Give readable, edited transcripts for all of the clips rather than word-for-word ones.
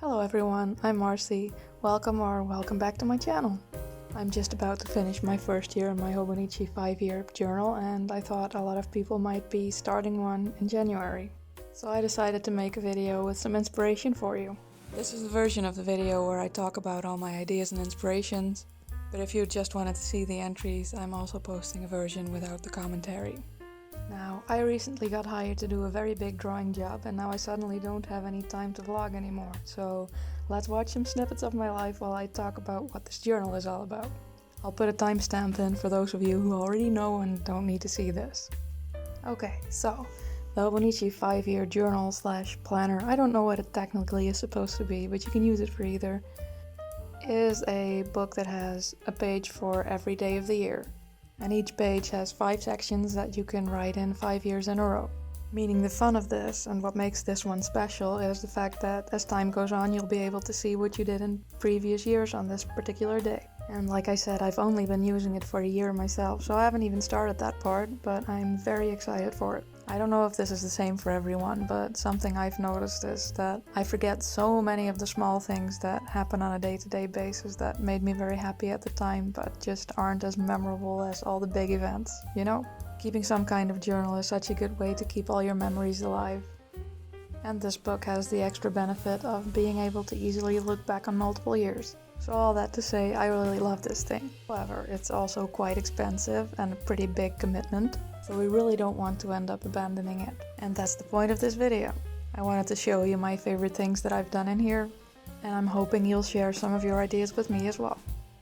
Hello everyone, I'm Marcy. Welcome back to my channel. I'm just about to finish my first year in my Hobonichi 5-year journal, and I thought a lot of people might be starting one in January. So I decided to make a video with some inspiration for you. This is the version of the video where I talk about all my ideas and inspirations, but if you just wanted to see the entries, I'm also posting a version without the commentary. Now, I recently got hired to do a very big drawing job, and now I suddenly don't have any time to vlog anymore. So let's watch some snippets of my life while I talk about what this journal is all about. I'll put a timestamp in for those of you who already know and don't need to see this. Okay, so the Hobonichi 5-year journal / planner, I don't know what it technically is supposed to be, but you can use it for either, is a book that has a page for every day of the year. And each page has 5 sections that you can write in 5 years in a row. Meaning the fun of this, and what makes this one special, is the fact that as time goes on you'll be able to see what you did in previous years on this particular day. And like I said, I've only been using it for a year myself, so I haven't even started that part, but I'm very excited for it. I don't know if this is the same for everyone, but something I've noticed is that I forget so many of the small things that happen on a day-to-day basis that made me very happy at the time, but just aren't as memorable as all the big events, you know? Keeping some kind of journal is such a good way to keep all your memories alive. And this book has the extra benefit of being able to easily look back on multiple years. So all that to say, I really love this thing. However, it's also quite expensive and a pretty big commitment, so we really don't want to end up abandoning it. And that's the point of this video. I wanted to show you my favorite things that I've done in here, and I'm hoping you'll share some of your ideas with me as well.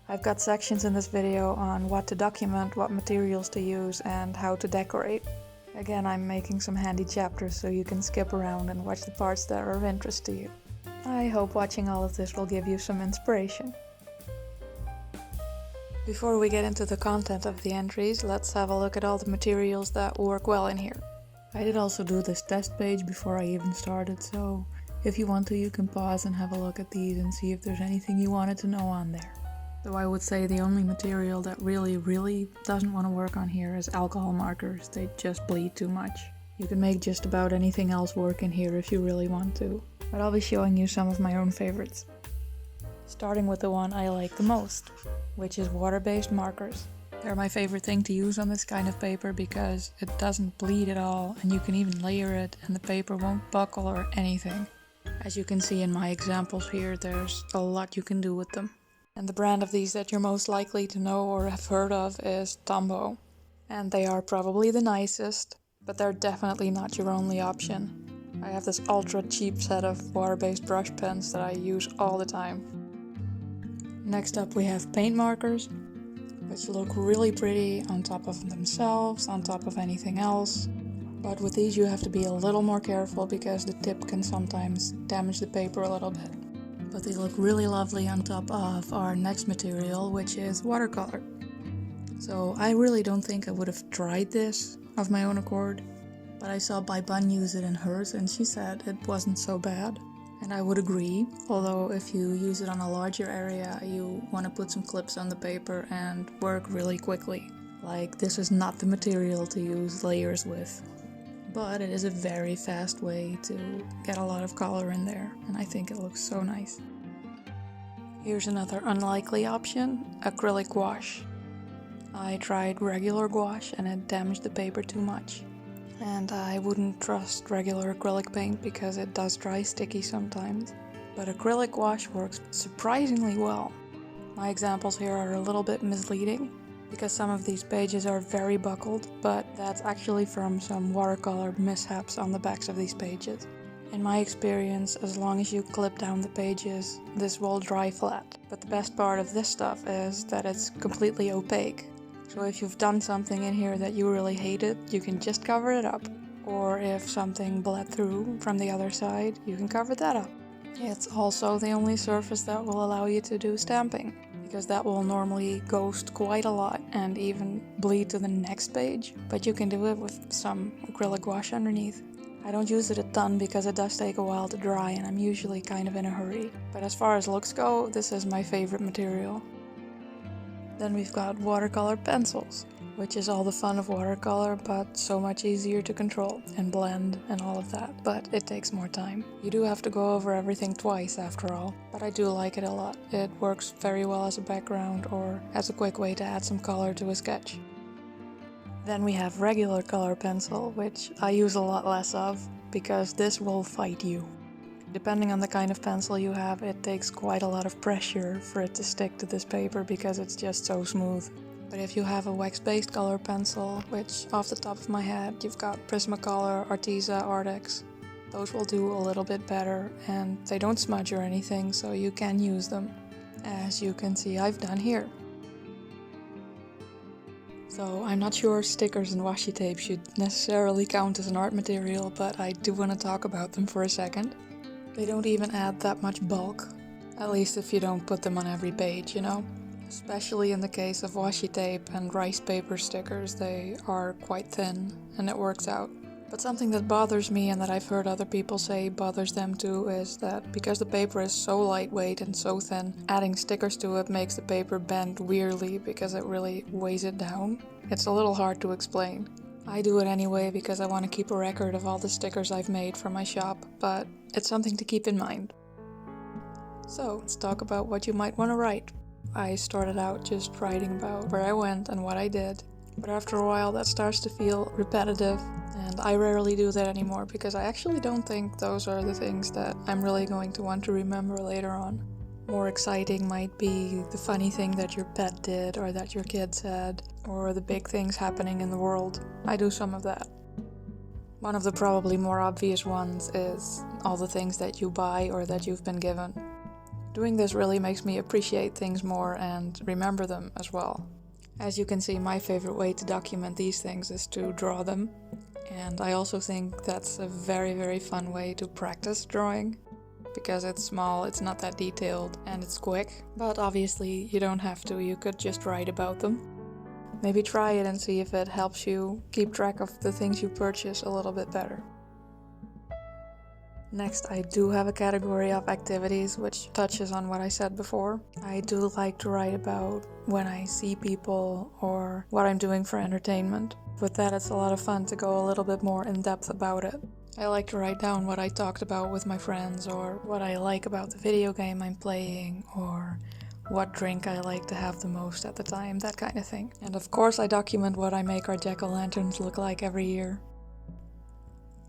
I've got sections in this video on what to document, what materials to use, and how to decorate. Again, I'm making some handy chapters so you can skip around and watch the parts that are of interest to you. I hope watching all of this will give you some inspiration. Before we get into the content of the entries, let's have a look at all the materials that work well in here. I did also do this test page before I even started, so if you want to, you can pause and have a look at these and see if there's anything you wanted to know on there. Though I would say the only material that really doesn't want to work on here is alcohol markers. They just bleed too much. You can make just about anything else work in here if you really want to, but I'll be showing you some of my own favorites. Starting with the one I like the most, which is water-based markers. They're my favorite thing to use on this kind of paper because it doesn't bleed at all, and you can even layer it and the paper won't buckle or anything. As you can see in my examples here, there's a lot you can do with them. And the brand of these that you're most likely to know or have heard of is Tombow. And they are probably the nicest, but they're definitely not your only option. I have this ultra cheap set of water-based brush pens that I use all the time. Next up we have paint markers, which look really pretty on top of themselves, on top of anything else. But with these you have to be a little more careful because the tip can sometimes damage the paper a little bit. But they look really lovely on top of our next material, which is watercolor. So I really don't think I would have tried this of my own accord, but I saw Bai Bun use it in hers and she said it wasn't so bad. And I would agree, although if you use it on a larger area, you want to put some clips on the paper and work really quickly. Like, this is not the material to use layers with. But it is a very fast way to get a lot of color in there, and I think it looks so nice. Here's another unlikely option, acrylic gouache. I tried regular gouache and it damaged the paper too much. And I wouldn't trust regular acrylic paint because it does dry sticky sometimes. But acrylic gouache works surprisingly well. My examples here are a little bit misleading, because some of these pages are very buckled, but that's actually from some watercolor mishaps on the backs of these pages. In my experience, as long as you clip down the pages, this will dry flat. But the best part of this stuff is that it's completely opaque. So if you've done something in here that you really hated, you can just cover it up. Or if something bled through from the other side, you can cover that up. It's also the only surface that will allow you to do stamping, because that will normally ghost quite a lot and even bleed to the next page, but you can do it with some acrylic gouache underneath. I don't use it a ton because it does take a while to dry and I'm usually kind of in a hurry, but as far as looks go, this is my favorite material. Then we've got watercolor pencils. which is all the fun of watercolor, but so much easier to control and blend and all of that, but it takes more time. You do have to go over everything twice after all, but I do like it a lot. It works very well as a background or as a quick way to add some color to a sketch. Then we have regular color pencil, which I use a lot less of, because this will fight you. Depending on the kind of pencil you have, it takes quite a lot of pressure for it to stick to this paper because it's just so smooth. But if you have a wax-based color pencil, which off the top of my head, you've got Prismacolor, Arteza, Artex, those will do a little bit better and they don't smudge or anything, so you can use them, as you can see I've done here. So I'm not sure stickers and washi tape should necessarily count as an art material, but I do want to talk about them for a second. They don't even add that much bulk, at least if you don't put them on every page, you know? Especially in the case of washi tape and rice paper stickers, they are quite thin and it works out. But something that bothers me and that I've heard other people say bothers them too is that because the paper is so lightweight and so thin, adding stickers to it makes the paper bend weirdly because it really weighs it down. It's a little hard to explain. I do it anyway because I want to keep a record of all the stickers I've made for my shop, but it's something to keep in mind. So let's talk about what you might want to write. I started out just writing about where I went and what I did, but after a while that starts to feel repetitive, and I rarely do that anymore because I actually don't think those are the things that I'm really going to want to remember later on. More exciting might be the funny thing that your pet did or that your kid said, or the big things happening in the world. I do some of that. One of the probably more obvious ones is all the things that you buy or that you've been given. Doing this really makes me appreciate things more and remember them as well. As you can see, my favorite way to document these things is to draw them. And I also think that's a very, very fun way to practice drawing. Because it's small, it's not that detailed, and it's quick. But obviously you don't have to, you could just write about them. Maybe try it and see if it helps you keep track of the things you purchase a little bit better. Next, I do have a category of activities which touches on what I said before. I do like to write about when I see people or what I'm doing for entertainment. With that, it's a lot of fun to go a little bit more in depth about it. I like to write down what I talked about with my friends, or what I like about the video game I'm playing, or what drink I like to have the most at the time, that kind of thing. And of course I document what I make our jack-o'-lanterns look like every year.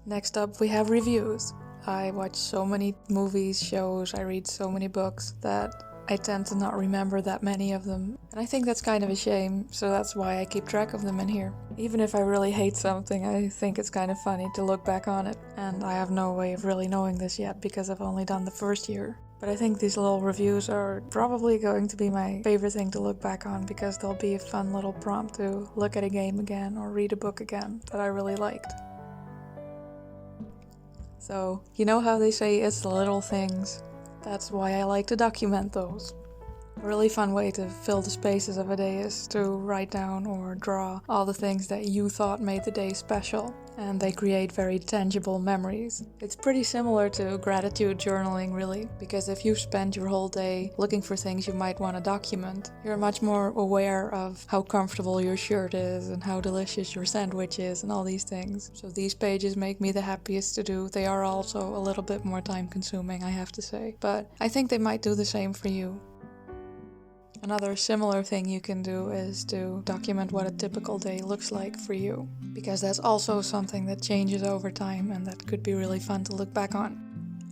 Next up we have reviews. I watch so many movies, shows, I read so many books that I tend to not remember that many of them. And I think that's kind of a shame, so that's why I keep track of them in here. Even if I really hate something, I think it's kind of funny to look back on it. And I have no way of really knowing this yet because I've only done the first year. But I think these little reviews are probably going to be my favorite thing to look back on because they'll be a fun little prompt to look at a game again or read a book again that I really liked. So, you know how they say it's the little things? That's why I like to document those. A really fun way to fill the spaces of a day is to write down or draw all the things that you thought made the day special, and they create very tangible memories. It's pretty similar to gratitude journaling, really, because if you spend your whole day looking for things you might want to document, you're much more aware of how comfortable your shirt is and how delicious your sandwich is and all these things. So these pages make me the happiest to do. They are also a little bit more time consuming, I have to say, but I think they might do the same for you. Another similar thing you can do is to document what a typical day looks like for you, because that's also something that changes over time and that could be really fun to look back on.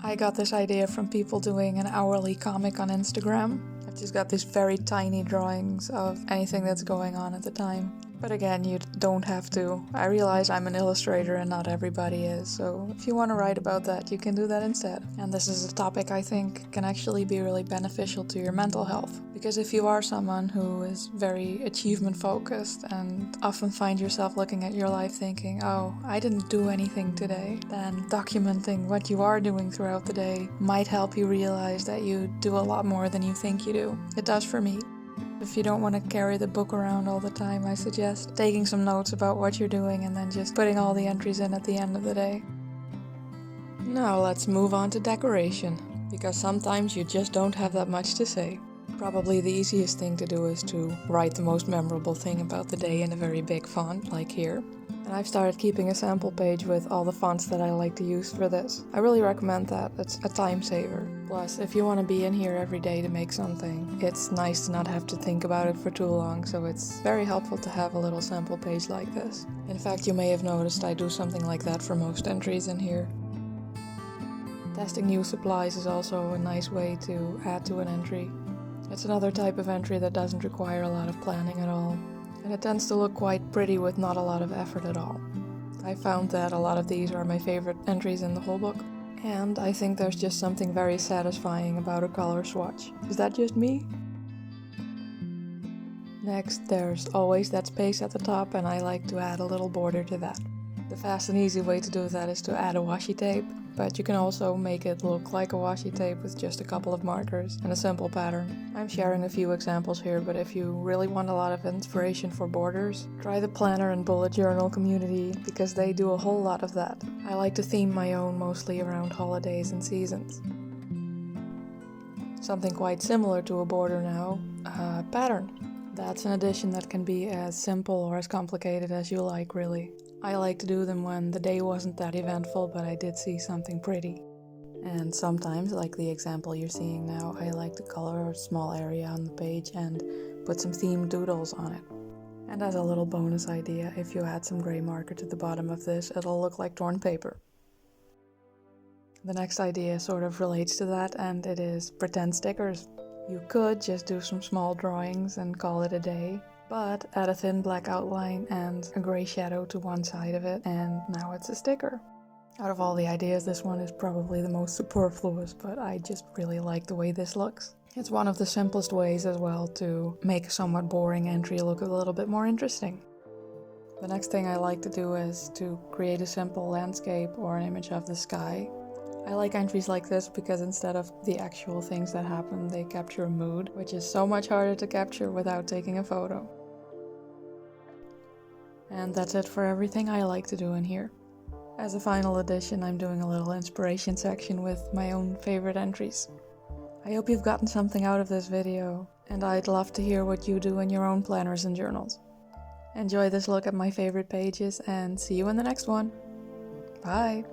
I got this idea from people doing an hourly comic on Instagram. I've just got these very tiny drawings of anything that's going on at the time. But again, you don't have to. I realize I'm an illustrator and not everybody is, so if you want to write about that, you can do that instead. And this is a topic I think can actually be really beneficial to your mental health. Because if you are someone who is very achievement focused and often find yourself looking at your life thinking, oh, I didn't do anything today, then documenting what you are doing throughout the day might help you realize that you do a lot more than you think you do. It does for me. If you don't want to carry the book around all the time, I suggest taking some notes about what you're doing and then just putting all the entries in at the end of the day. Now let's move on to decoration, because sometimes you just don't have that much to say. Probably the easiest thing to do is to write the most memorable thing about the day in a very big font, like here. And I've started keeping a sample page with all the fonts that I like to use for this. I really recommend that, it's a time saver. Plus, if you want to be in here every day to make something, it's nice to not have to think about it for too long, so it's very helpful to have a little sample page like this. In fact, you may have noticed I do something like that for most entries in here. Testing new supplies is also a nice way to add to an entry. It's another type of entry that doesn't require a lot of planning at all, and it tends to look quite pretty with not a lot of effort at all. I found that a lot of these are my favorite entries in the whole book, and I think there's just something very satisfying about a color swatch. Is that just me? Next, there's always that space at the top, and I like to add a little border to that. The fast and easy way to do that is to add a washi tape, but you can also make it look like a washi tape with just a couple of markers and a simple pattern. I'm sharing a few examples here, but if you really want a lot of inspiration for borders, try the planner and bullet journal community, because they do a whole lot of that. I like to theme my own mostly around holidays and seasons. Something quite similar to a border now, a pattern. That's an addition that can be as simple or as complicated as you like, really. I like to do them when the day wasn't that eventful, but I did see something pretty. And sometimes, like the example you're seeing now, I like to color a small area on the page and put some themed doodles on it. And as a little bonus idea, if you add some gray marker to the bottom of this, it'll look like torn paper. The next idea sort of relates to that, and it is pretend stickers. You could just do some small drawings and call it a day, but add a thin black outline and a gray shadow to one side of it, and now it's a sticker. Out of all the ideas, this one is probably the most superfluous, but I just really like the way this looks. It's one of the simplest ways as well to make a somewhat boring entry look a little bit more interesting. The next thing I like to do is to create a simple landscape or an image of the sky. I like entries like this because instead of the actual things that happen, they capture a mood, which is so much harder to capture without taking a photo. And that's it for everything I like to do in here. As a final addition, I'm doing a little inspiration section with my own favorite entries. I hope you've gotten something out of this video, and I'd love to hear what you do in your own planners and journals. Enjoy this look at my favorite pages, and see you in the next one. Bye!